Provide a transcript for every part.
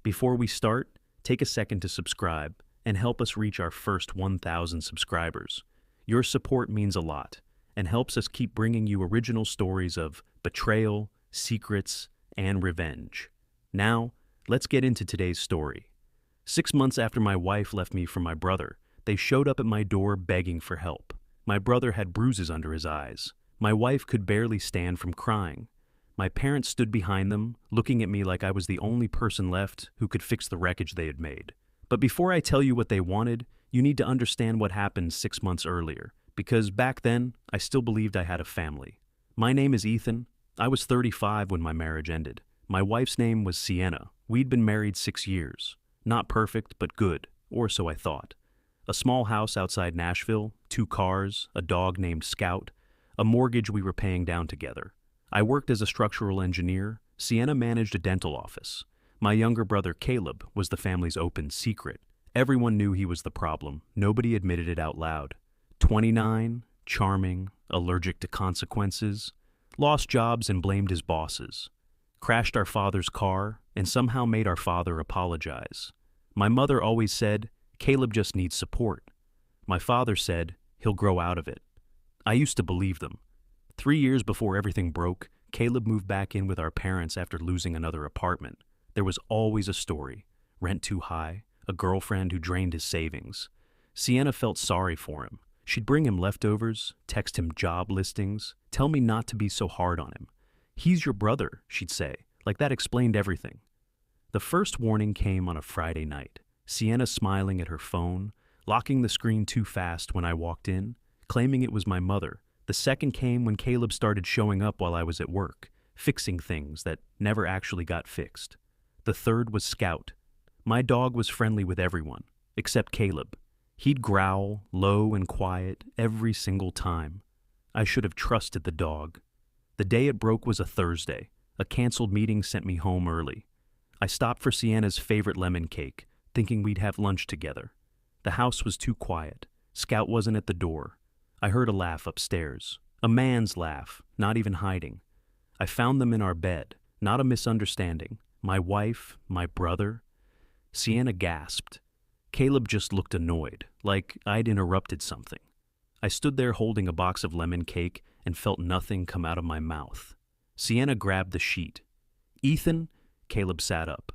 Before we start, take a second to subscribe and help us reach our first 1,000 subscribers. Your support means a lot and helps us keep bringing you original stories of betrayal, secrets, and revenge. Now, let's get into today's story. 6 months after my wife left me for my brother, they showed up at my door begging for help. My brother had bruises under his eyes. My wife could barely stand from crying. My parents stood behind them, looking at me like I was the only person left who could fix the wreckage they had made. But before I tell you what they wanted, you need to understand what happened 6 months earlier, because back then, I still believed I had a family. My name is Ethan. I was 35 when my marriage ended. My wife's name was Sienna. We'd been married 6 years. Not perfect, but good, or so I thought. A small house outside Nashville, 2 cars, a dog named Scout, a mortgage we were paying down together. I worked as a structural engineer. Sienna managed a dental office. My younger brother Caleb was the family's open secret. Everyone knew he was the problem. Nobody admitted it out loud. 29, charming, allergic to consequences, lost jobs and blamed his bosses. Crashed our father's car and somehow made our father apologize. My mother always said, "Caleb just needs support." My father said, "He'll grow out of it." I used to believe them. 3 years before everything broke, Caleb moved back in with our parents after losing another apartment. There was always a story. Rent too high, a girlfriend who drained his savings. Sienna felt sorry for him. She'd bring him leftovers, text him job listings, tell me not to be so hard on him. "He's your brother," she'd say, like that explained everything. The first warning came on a Friday night. Sienna smiling at her phone, locking the screen too fast when I walked in, claiming it was my mother. The second came when Caleb started showing up while I was at work, fixing things that never actually got fixed. The third was Scout. My dog was friendly with everyone, except Caleb. He'd growl, low and quiet, every single time. I should have trusted the dog. The day it broke was a Thursday. A canceled meeting sent me home early. I stopped for Sienna's favorite lemon cake, thinking we'd have lunch together. The house was too quiet. Scout wasn't at the door. I heard a laugh upstairs. A man's laugh, not even hiding. I found them in our bed, not a misunderstanding. My wife, my brother. Sienna gasped. Caleb just looked annoyed, like I'd interrupted something. I stood there holding a box of lemon cake and felt nothing come out of my mouth. Sienna grabbed the sheet. "Ethan," Caleb sat up.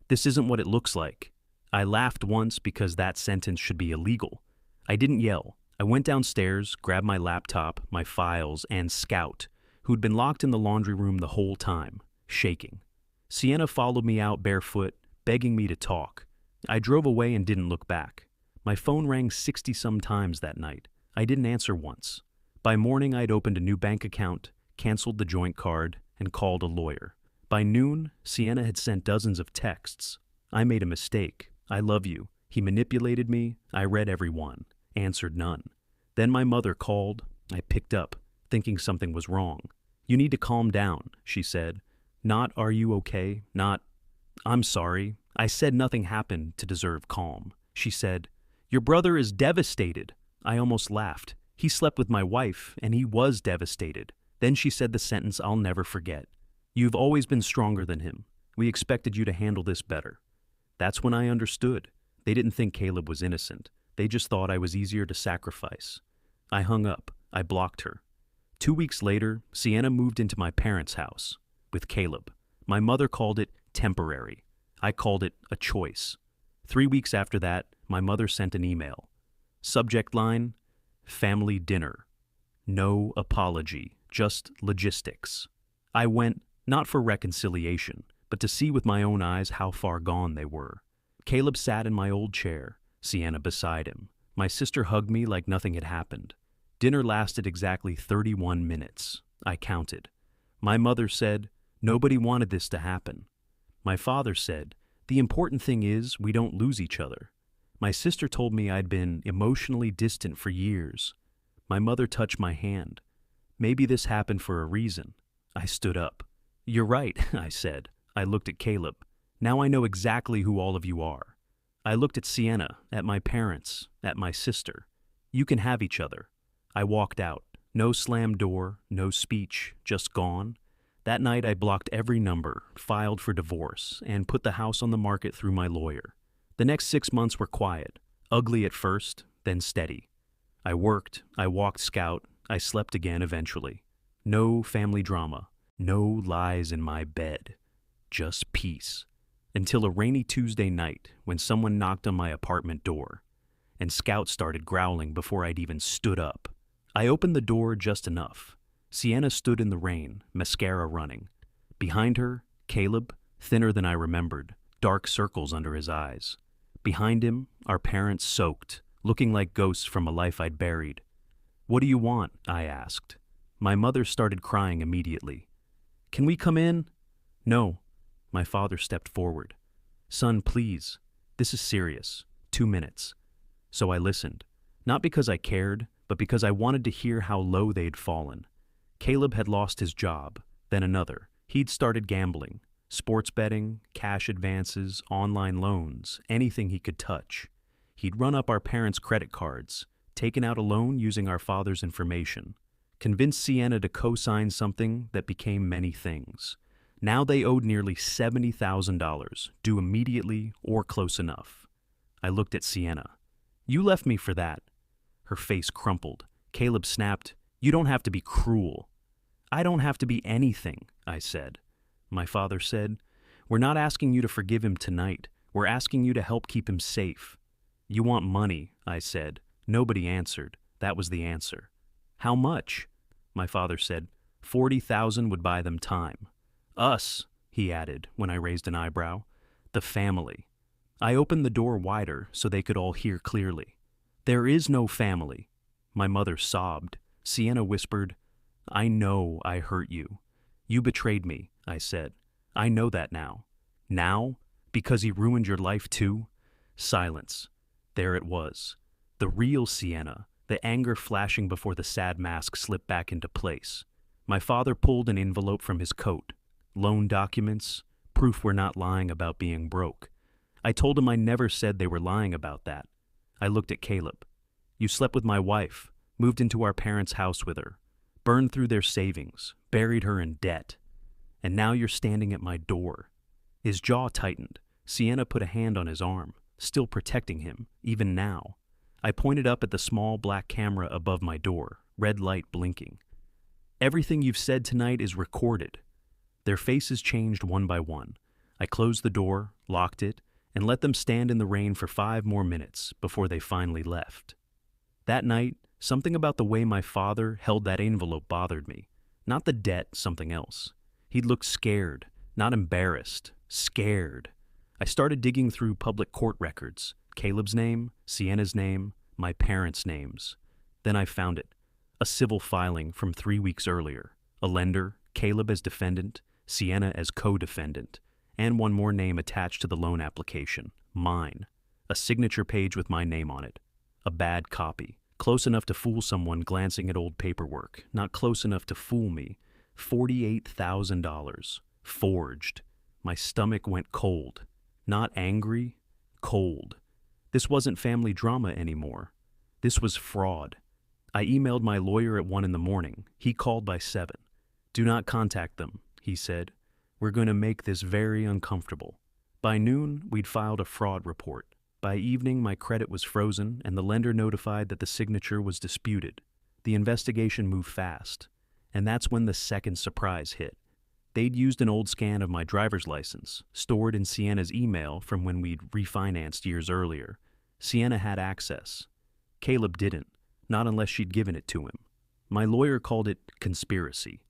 "This isn't what it looks like." I laughed once because that sentence should be illegal. I didn't yell. I went downstairs, grabbed my laptop, my files, and Scout, who'd been locked in the laundry room the whole time, shaking. Sienna followed me out barefoot, begging me to talk. I drove away and didn't look back. My phone rang 60-some times that night. I didn't answer once. By morning, I'd opened a new bank account, canceled the joint card, and called a lawyer. By noon, Sienna had sent dozens of texts. "I made a mistake. I love you." He manipulated me. I read every one. Answered none. Then my mother called. I picked up, thinking something was wrong. "You need to calm down," she said. Not, "Are you okay?" Not, "I'm sorry. I said nothing happened to deserve calm." She said, "Your brother is devastated." I almost laughed. He slept with my wife, and he was devastated. Then she said the sentence I'll never forget. "You've always been stronger than him. We expected you to handle this better." That's when I understood. They didn't think Caleb was innocent. They just thought I was easier to sacrifice. I hung up. I blocked her. 2 weeks later, Sienna moved into my parents' house with Caleb. My mother called it temporary. I called it a choice. 3 weeks after that, my mother sent an email. Subject line, "Family dinner. No apology, just logistics." I went, not for reconciliation, but to see with my own eyes how far gone they were. Caleb sat in my old chair, Sienna beside him. My sister hugged me like nothing had happened. Dinner lasted exactly 31 minutes. I counted. My mother said, "Nobody wanted this to happen." My father said, "The important thing is we don't lose each other." My sister told me I'd been emotionally distant for years. My mother touched my hand. "Maybe this happened for a reason." I stood up. "You're right," I said. I looked at Caleb. "Now I know exactly who all of you are." I looked at Sienna, at my parents, at my sister. "You can have each other." I walked out. No slammed door, no speech, just gone. That night I blocked every number, filed for divorce, and put the house on the market through my lawyer. The next 6 months were quiet, ugly at first, then steady. I worked, I walked scout, I slept again eventually. No family drama, no lies in my bed, just peace. Until a rainy Tuesday night when someone knocked on my apartment door, and Scout started growling before I'd even stood up. I opened the door just enough. Sienna stood in the rain, mascara running. Behind her, Caleb, thinner than I remembered, dark circles under his eyes. Behind him, our parents soaked, looking like ghosts from a life I'd buried. "What do you want?" I asked. My mother started crying immediately. "Can we come in?" "No." My father stepped forward. "Son, please. This is serious. 2 minutes." So I listened, not because I cared, but because I wanted to hear how low they'd fallen. Caleb had lost his job, then another. He'd started gambling, sports betting, cash advances, online loans, anything he could touch. He'd run up our parents' credit cards, taken out a loan using our father's information, convinced Sienna to co-sign something that became many things. Now they owed nearly $70,000, due immediately or close enough. I looked at Sienna. "You left me for that." Her face crumpled. Caleb snapped, "You don't have to be cruel." "I don't have to be anything," I said. My father said, "We're not asking you to forgive him tonight. We're asking you to help keep him safe." "You want money," I said. Nobody answered. That was the answer. "How much?" My father said, 40,000 would buy them time. "Us," he added when I raised an eyebrow. "The family." I opened the door wider so they could all hear clearly. "There is no family." My mother sobbed. Sienna whispered, "I know I hurt you. You betrayed me," I said. "I know that now." "Now? Because he ruined your life too?" Silence. There it was. The real Sienna, the anger flashing before the sad mask slipped back into place. My father pulled an envelope from his coat. Loan documents, proof we're not lying about being broke. I told him I never said they were lying about that. I looked at Caleb. "You slept with my wife, moved into our parents' house with her, burned through their savings, buried her in debt. And now you're standing at my door." His jaw tightened. Sienna put a hand on his arm, still protecting him, even now. I pointed up at the small black camera above my door, red light blinking. "Everything you've said tonight is recorded." Their faces changed one by one. I closed the door, locked it, and let them stand in the rain for 5 more minutes before they finally left. That night, something about the way my father held that envelope bothered me. Not the debt, something else. He'd looked scared, not embarrassed, scared. I started digging through public court records, Caleb's name, Sienna's name, my parents' names. Then I found it, a civil filing from 3 weeks earlier. A lender, Caleb as defendant, Sienna as co-defendant, and one more name attached to the loan application, mine. A signature page with my name on it. A bad copy, close enough to fool someone glancing at old paperwork, not close enough to fool me. $48,000. Forged. My stomach went cold. Not angry, cold. This wasn't family drama anymore. This was fraud. I emailed my lawyer at 1 a.m. He called by 7. "Do not contact them," he said. "We're going to make this very uncomfortable." By noon, we'd filed a fraud report. By evening, my credit was frozen, and the lender notified that the signature was disputed. The investigation moved fast. And that's when the second surprise hit. They'd used an old scan of my driver's license, stored in Sienna's email from when we'd refinanced years earlier. Sienna had access. Caleb didn't, not unless she'd given it to him. My lawyer called it conspiracy.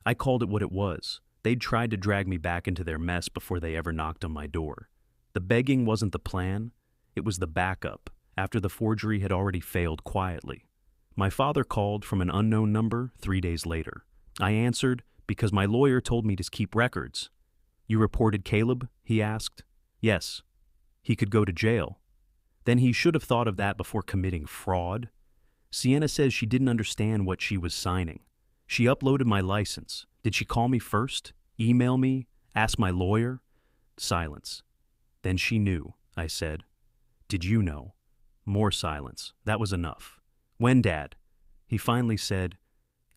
I called it what it was. They'd tried to drag me back into their mess before they ever knocked on my door. The begging wasn't the plan. It was the backup, after the forgery had already failed quietly. My father called from an unknown number 3 days later. I answered because my lawyer told me to keep records. "You reported Caleb?" he asked. "Yes." "He could go to jail." Then he should have thought of that before committing fraud. Sienna says she didn't understand what she was signing. She uploaded my license. Did she call me first? Email me? Ask my lawyer? Silence. "Then she knew," I said. "Did you know?" More silence. That was enough. "When, Dad?" He finally said,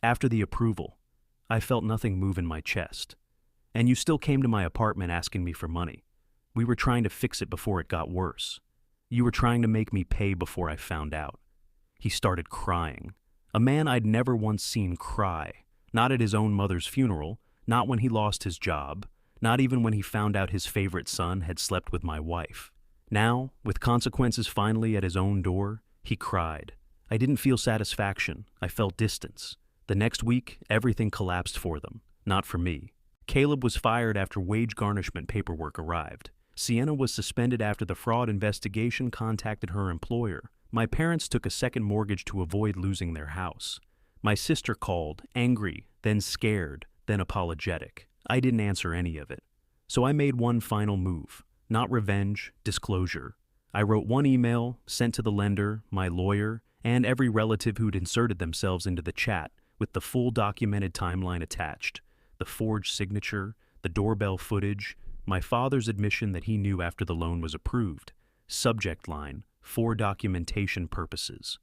"After the approval." I felt nothing move in my chest. And you still came to my apartment asking me for money. We were trying to fix it before it got worse. You were trying to make me pay before I found out. He started crying. A man I'd never once seen cry. Not at his own mother's funeral, not when he lost his job, not even when he found out his favorite son had slept with my wife. Now, with consequences finally at his own door, he cried. I didn't feel satisfaction. I felt distance. The next week, everything collapsed for them, not for me. Caleb was fired after wage garnishment paperwork arrived. Sienna was suspended after the fraud investigation contacted her employer. My parents took a second mortgage to avoid losing their house. My sister called, angry, then scared, then apologetic. I didn't answer any of it. So I made one final move. Not revenge, disclosure. I wrote one email, sent to the lender, my lawyer, and every relative who'd inserted themselves into the chat, with the full documented timeline attached. The forged signature, the doorbell footage, my father's admission that he knew after the loan was approved. Subject line, for documentation purposes.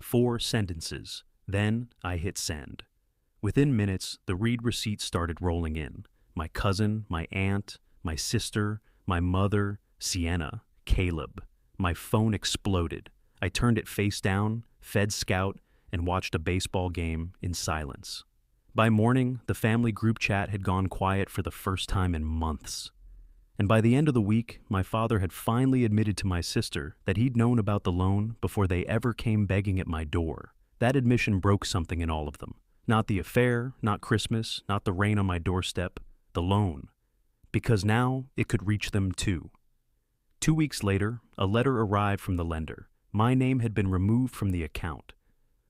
4 sentences. Then I hit send. Within minutes, the read receipt started rolling in. My cousin, my aunt, my sister, my mother, Sienna, Caleb. My phone exploded. I turned it face down, fed Scout, and watched a baseball game in silence. By morning, the family group chat had gone quiet for the first time in months. And by the end of the week, my father had finally admitted to my sister that he'd known about the loan before they ever came begging at my door. That admission broke something in all of them. Not the affair, not Christmas, not the rain on my doorstep, the loan. Because now it could reach them too. 2 weeks later, a letter arrived from the lender. My name had been removed from the account.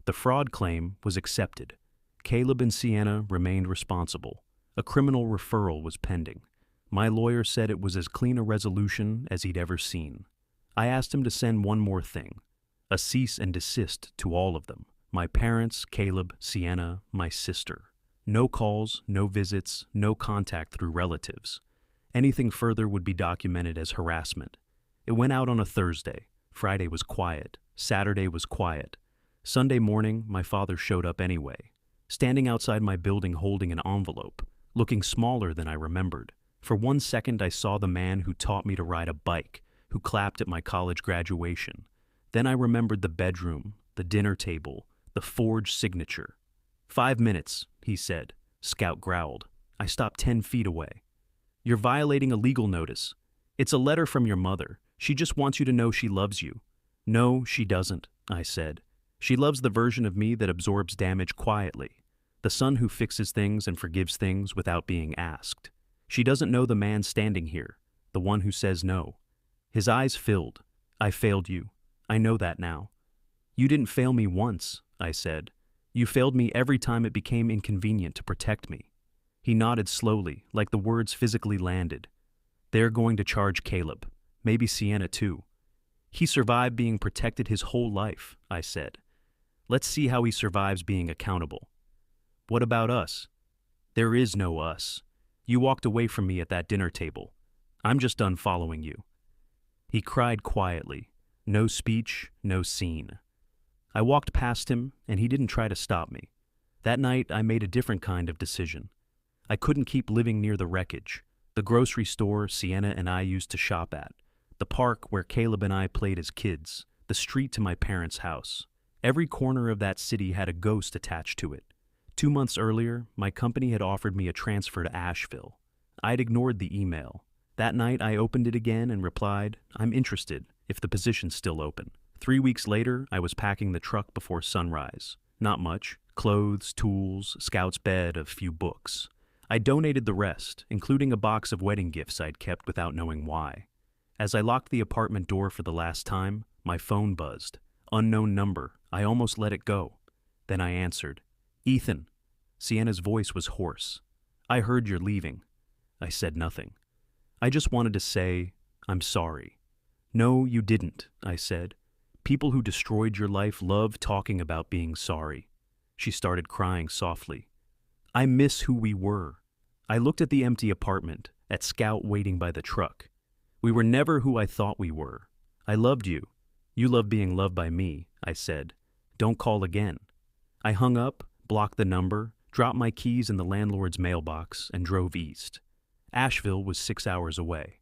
The fraud claim was accepted. Caleb and Sienna remained responsible. A criminal referral was pending. My lawyer said it was as clean a resolution as he'd ever seen. I asked him to send one more thing, a cease and desist to all of them. My parents, Caleb, Sienna, my sister. No calls, no visits, no contact through relatives. Anything further would be documented as harassment. It went out on a Thursday. Friday was quiet. Saturday was quiet. Sunday morning, my father showed up anyway, standing outside my building holding an envelope, looking smaller than I remembered. For 1 second, I saw the man who taught me to ride a bike, who clapped at my college graduation. Then I remembered the bedroom, the dinner table, the forged signature. 5 minutes, he said. Scout growled. I stopped 10 feet away. You're violating a legal notice. It's a letter from your mother. She just wants you to know she loves you. No, she doesn't, I said. She loves the version of me that absorbs damage quietly, the son who fixes things and forgives things without being asked. She doesn't know the man standing here, the one who says no. His eyes filled. I failed you. I know that now. You didn't fail me once, I said. You failed me every time it became inconvenient to protect me. He nodded slowly, like the words physically landed. They're going to charge Caleb, maybe Sienna too. He survived being protected his whole life, I said. Let's see how he survives being accountable. What about us? There is no us. You walked away from me at that dinner table. I'm just done following you. He cried quietly. No speech, no scene. I walked past him, and he didn't try to stop me. That night, I made a different kind of decision. I couldn't keep living near the wreckage, the grocery store Sienna and I used to shop at, the park where Caleb and I played as kids, the street to my parents' house. Every corner of that city had a ghost attached to it. 2 months earlier, my company had offered me a transfer to Asheville. I'd ignored the email. That night, I opened it again and replied, I'm interested, if the position's still open. 3 weeks later, I was packing the truck before sunrise. Not much. Clothes, tools, Scout's bed, a few books. I donated the rest, including a box of wedding gifts I'd kept without knowing why. As I locked the apartment door for the last time, my phone buzzed. Unknown number. I almost let it go. Then I answered. Ethan. Sienna's voice was hoarse. I heard you're leaving. I said nothing. I just wanted to say, I'm sorry. No, you didn't, I said. People who destroyed your life love talking about being sorry. She started crying softly. I miss who we were. I looked at the empty apartment, at Scout waiting by the truck. We were never who I thought we were. I loved you. You love being loved by me, I said. Don't call again. I hung up, blocked the number, dropped my keys in the landlord's mailbox, and drove east. Asheville was 6 hours away.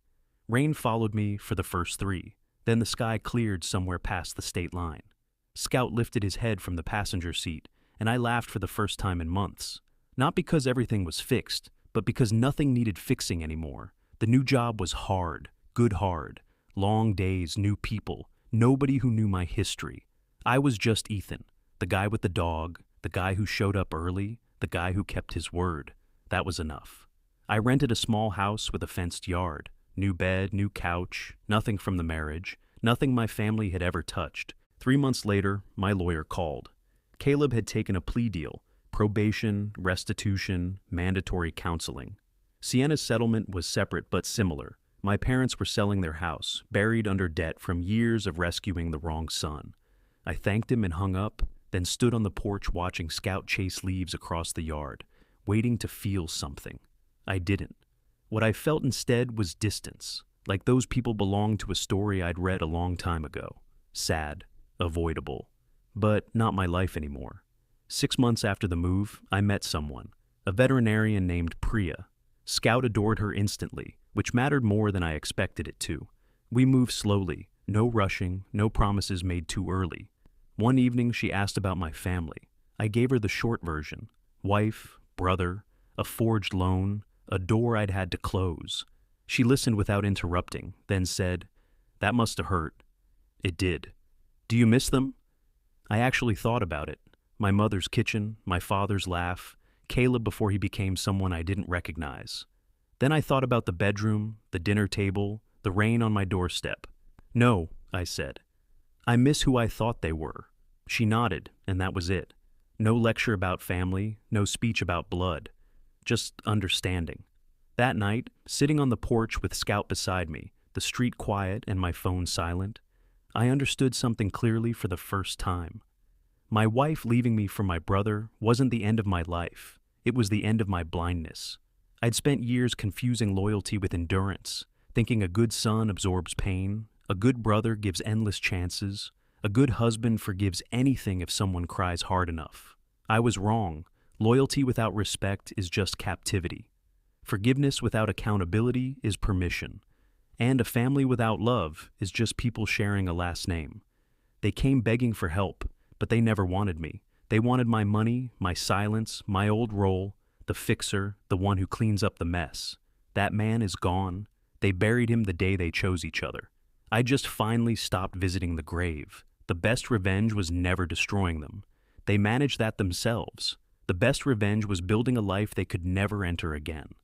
Rain followed me for the first 3. Then the sky cleared somewhere past the state line. Scout lifted his head from the passenger seat, and I laughed for the first time in months. Not because everything was fixed, but because nothing needed fixing anymore. The new job was hard, good hard. Long days, new people, nobody who knew my history. I was just Ethan, the guy with the dog, the guy who showed up early, the guy who kept his word. That was enough. I rented a small house with a fenced yard. New bed, new couch, nothing from the marriage, nothing my family had ever touched. 3 months later, my lawyer called. Caleb had taken a plea deal, probation, restitution, mandatory counseling. Sienna's settlement was separate but similar. My parents were selling their house, buried under debt from years of rescuing the wrong son. I thanked him and hung up, then stood on the porch watching Scout chase leaves across the yard, waiting to feel something. I didn't. What I felt instead was distance, like those people belonged to a story I'd read a long time ago. Sad, avoidable, but not my life anymore. 6 months after the move, I met someone, a veterinarian named Priya. Scout adored her instantly, which mattered more than I expected it to. We moved slowly, no rushing, no promises made too early. One evening she asked about my family. I gave her the short version: wife, brother, a forged loan, a door I'd had to close. She listened without interrupting, then said, "That must have hurt." It did. "Do you miss them?" I actually thought about it. My mother's kitchen, my father's laugh, Caleb before he became someone I didn't recognize. Then I thought about the bedroom, the dinner table, the rain on my doorstep. "No," I said. "I miss who I thought they were." She nodded, and that was it. No lecture about family, no speech about blood. Just understanding. That night, sitting on the porch with Scout beside me, the street quiet and my phone silent, I understood something clearly for the first time. My wife leaving me for my brother wasn't the end of my life. It was the end of my blindness. I'd spent years confusing loyalty with endurance, thinking a good son absorbs pain, a good brother gives endless chances, a good husband forgives anything if someone cries hard enough. I was wrong. Loyalty without respect is just captivity. Forgiveness without accountability is permission. And a family without love is just people sharing a last name. They came begging for help, but they never wanted me. They wanted my money, my silence, my old role, the fixer, the one who cleans up the mess. That man is gone. They buried him the day they chose each other. I just finally stopped visiting the grave. The best revenge was never destroying them. They managed that themselves. The best revenge was building a life they could never enter again.